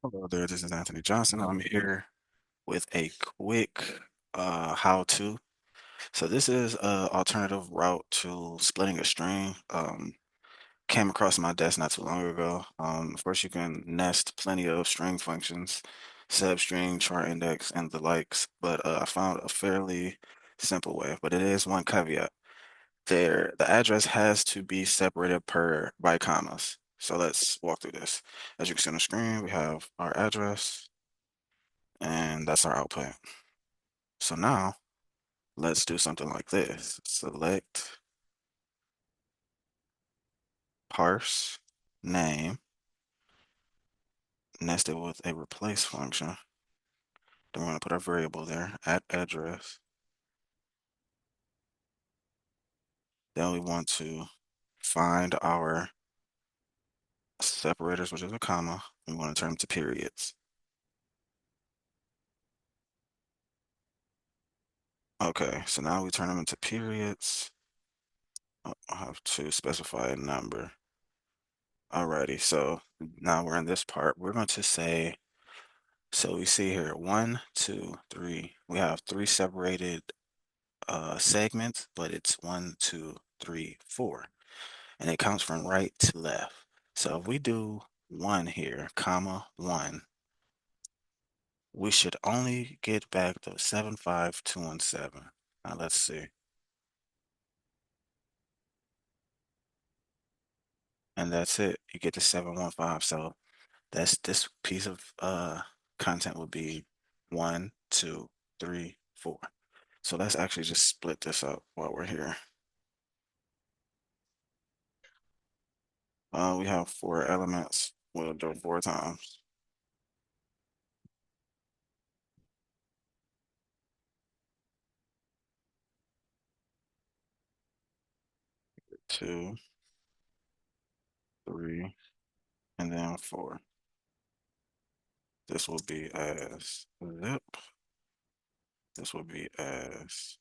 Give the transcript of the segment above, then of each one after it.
Hello there, this is Anthony Johnson. I'm here with a quick how-to. So this is a alternative route to splitting a string. Came across my desk not too long ago. Of course, you can nest plenty of string functions, substring, chart index, and the likes, but I found a fairly simple way, but it is one caveat. The address has to be separated by commas. So let's walk through this. As you can see on the screen, we have our address and that's our output. So now let's do something like this. Select parse name, nested with a replace function. Then we're going to put our variable there at address. Then we want to find our separators, which is a comma. We want to turn them to periods. Okay, so now we turn them into periods. I have to specify a number. Alrighty, so now we're in this part. We're going to say, so we see here 1, 2, 3. We have three separated segments, but it's 1, 2, 3, 4, and it counts from right to left. So if we do 1 here, comma 1, we should only get back the 7, 5, 2, and 7. Now let's see. And that's it. You get the 715. So that's this piece of content would be 1, 2, 3, 4. So let's actually just split this up while we're here. We have 4 elements. We'll do it 4 times. 2, 3, and then 4. This will be as zip. This will be as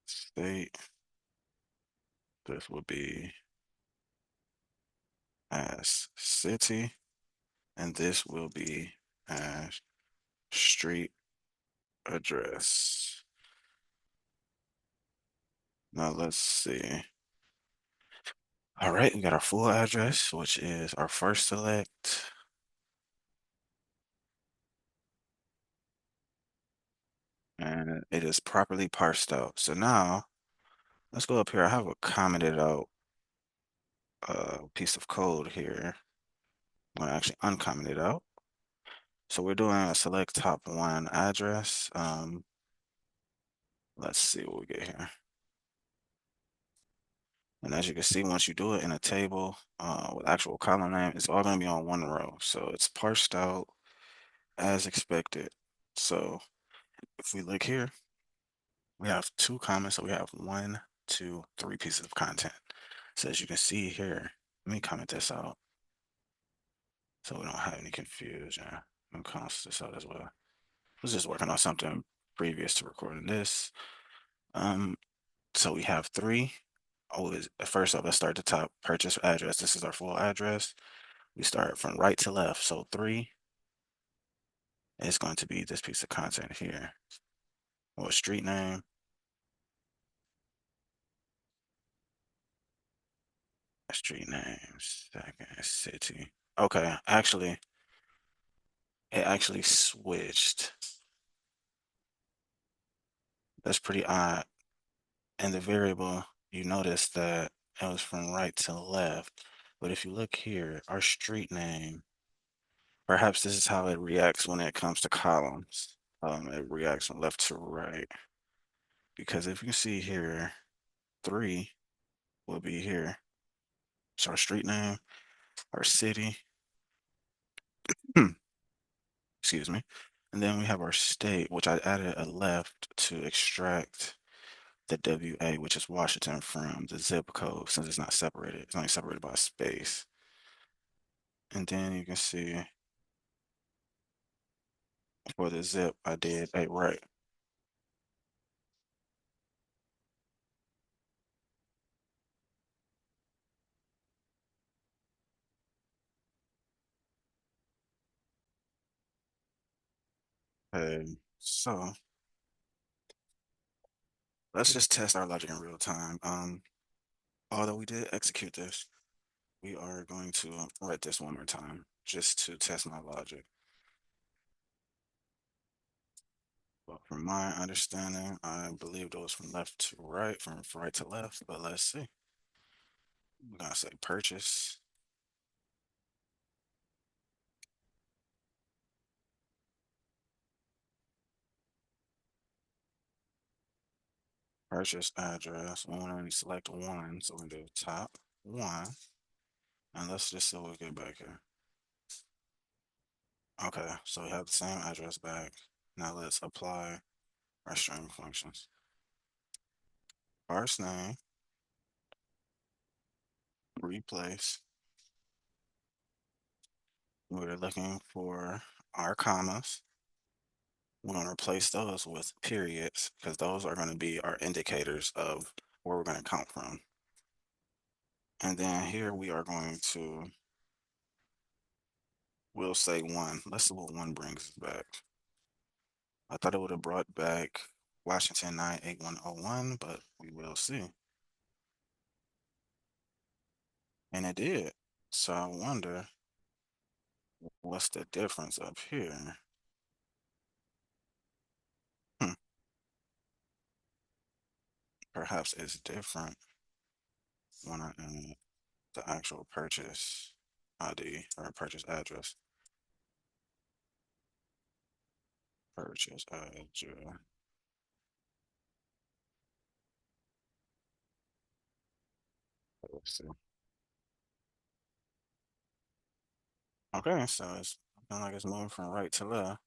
state. This will be as city. And this will be as street address. Now let's see. All right, we got our full address, which is our first select. And it is properly parsed out. So now let's go up here. I have a commented out piece of code here. I'm gonna actually uncomment it out. So we're doing a select top 1 address. Let's see what we get here. And as you can see, once you do it in a table with actual column name, it's all going to be on 1 row. So it's parsed out as expected. So if we look here, we have 2 comments. So we have 1, 2, 3 pieces of content. So as you can see here, let me comment this out so we don't have any confusion. I'm gonna comment this out as well. I was just working on something previous to recording this. Um, so we have 3. Oh, first off, let's start at the top. Purchase address. This is our full address. We start from right to left. So 3 is going to be this piece of content here. Or street name, second city. Okay, actually, it actually switched. That's pretty odd. In the variable, you notice that it was from right to left. But if you look here, our street name, perhaps this is how it reacts when it comes to columns. It reacts from left to right. Because if you see here, 3 will be here. It's our street name, our city, excuse me. And then we have our state, which I added a left to extract the WA, which is Washington, from the zip code since it's not separated. It's only separated by space. And then you can see for the zip, I did a right. Okay, so let's just test our logic in real time. Although we did execute this, we are going to write this one more time just to test my logic. But from my understanding, I believe those from left to right, from right to left, but let's see. We're gonna say purchase, purchase address. We want to select one, so we're gonna do top one, and let's just see what we get back here. Okay, so we have the same address back. Now let's apply our string functions. Parse name, replace. We're looking for our commas. We want to replace those with periods because those are going to be our indicators of where we're going to count from. And then here we are going to, we'll say one. Let's see what one brings us back. I thought it would have brought back Washington 98101, but we will see. And it did. So I wonder what's the difference up here? Hmm, perhaps it's different when I add the actual purchase ID or purchase address. Purchase address. Let's see. Okay, so it's looking like it's moving from right to left.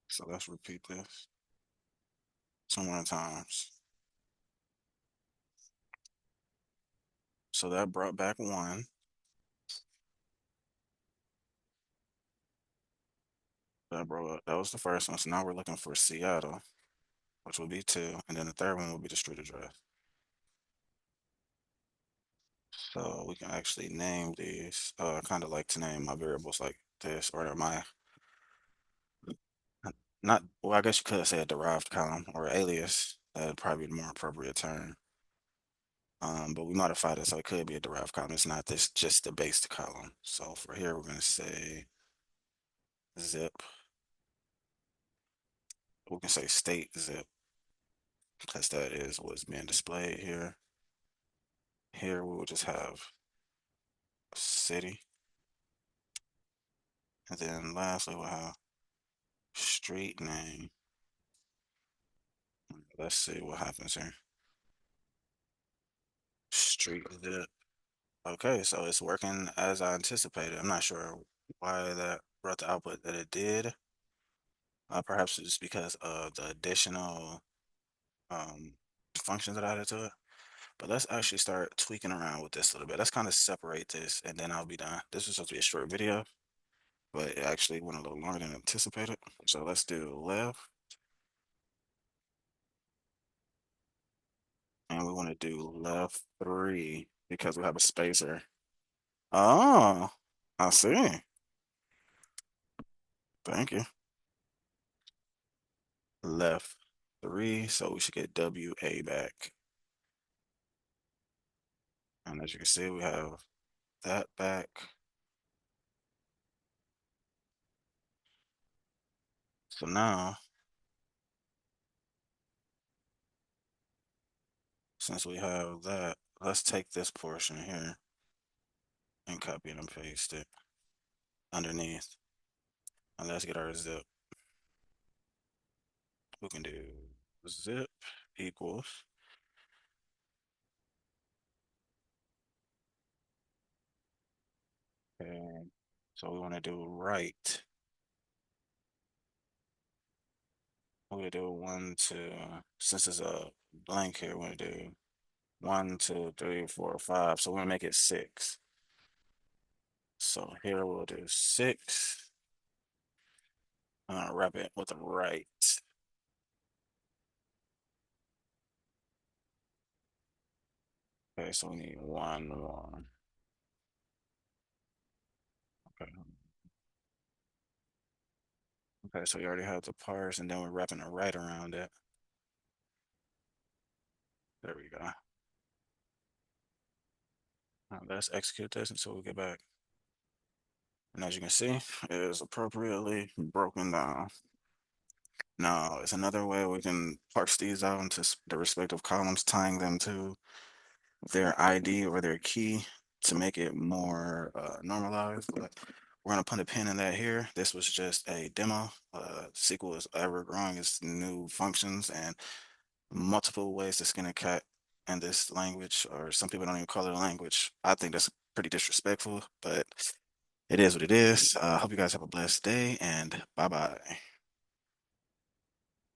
So let's repeat this two more times. So that brought back one. That was the first one. So now we're looking for Seattle, which will be two, and then the third one will be the street address. So we can actually name these. I kind of like to name my variables like this, or my not. Well, I guess you could say a derived column or alias. That'd probably be the more appropriate term. But we modified it so it could be a derived column. It's not this just the based column. So for here, we're gonna say zip. We can say state zip because that is what's being displayed here. Here we will just have city, and then lastly we'll have street name. Let's see what happens here. Street zip. Okay, so it's working as I anticipated. I'm not sure why that brought the output that it did. Perhaps it's because of the additional um, functions that I added to it. But let's actually start tweaking around with this a little bit. Let's kind of separate this and then I'll be done. This was supposed to be a short video, but it actually went a little longer than anticipated. So let's do left, and we want to do left three because we have a spacer. Oh, I see. Thank you. Left three, so we should get WA back. And as you can see, we have that back. So now, since we have that, let's take this portion here and copy it and paste it underneath. And let's get our zip. We can do zip equals. And so we want to do right. We're gonna do one, two. Since it's a blank here, we're gonna do one, two, three, four, five. So we're gonna make it six. So here we'll do six. Wrap it with a right. Okay, so we need one more. Okay. Okay, so we already have the parse, and then we're wrapping a right around it. There we go. Now let's execute this until we get back. And as you can see, it is appropriately broken down. Now, it's another way we can parse these out into the respective columns, tying them to their ID or their key to make it more normalized. But we're going to put a pin in that here. This was just a demo. SQL is ever growing its new functions and multiple ways to skin a cat in this language, or some people don't even call it a language. I think that's pretty disrespectful, but it is what it is. I hope you guys have a blessed day, and bye bye.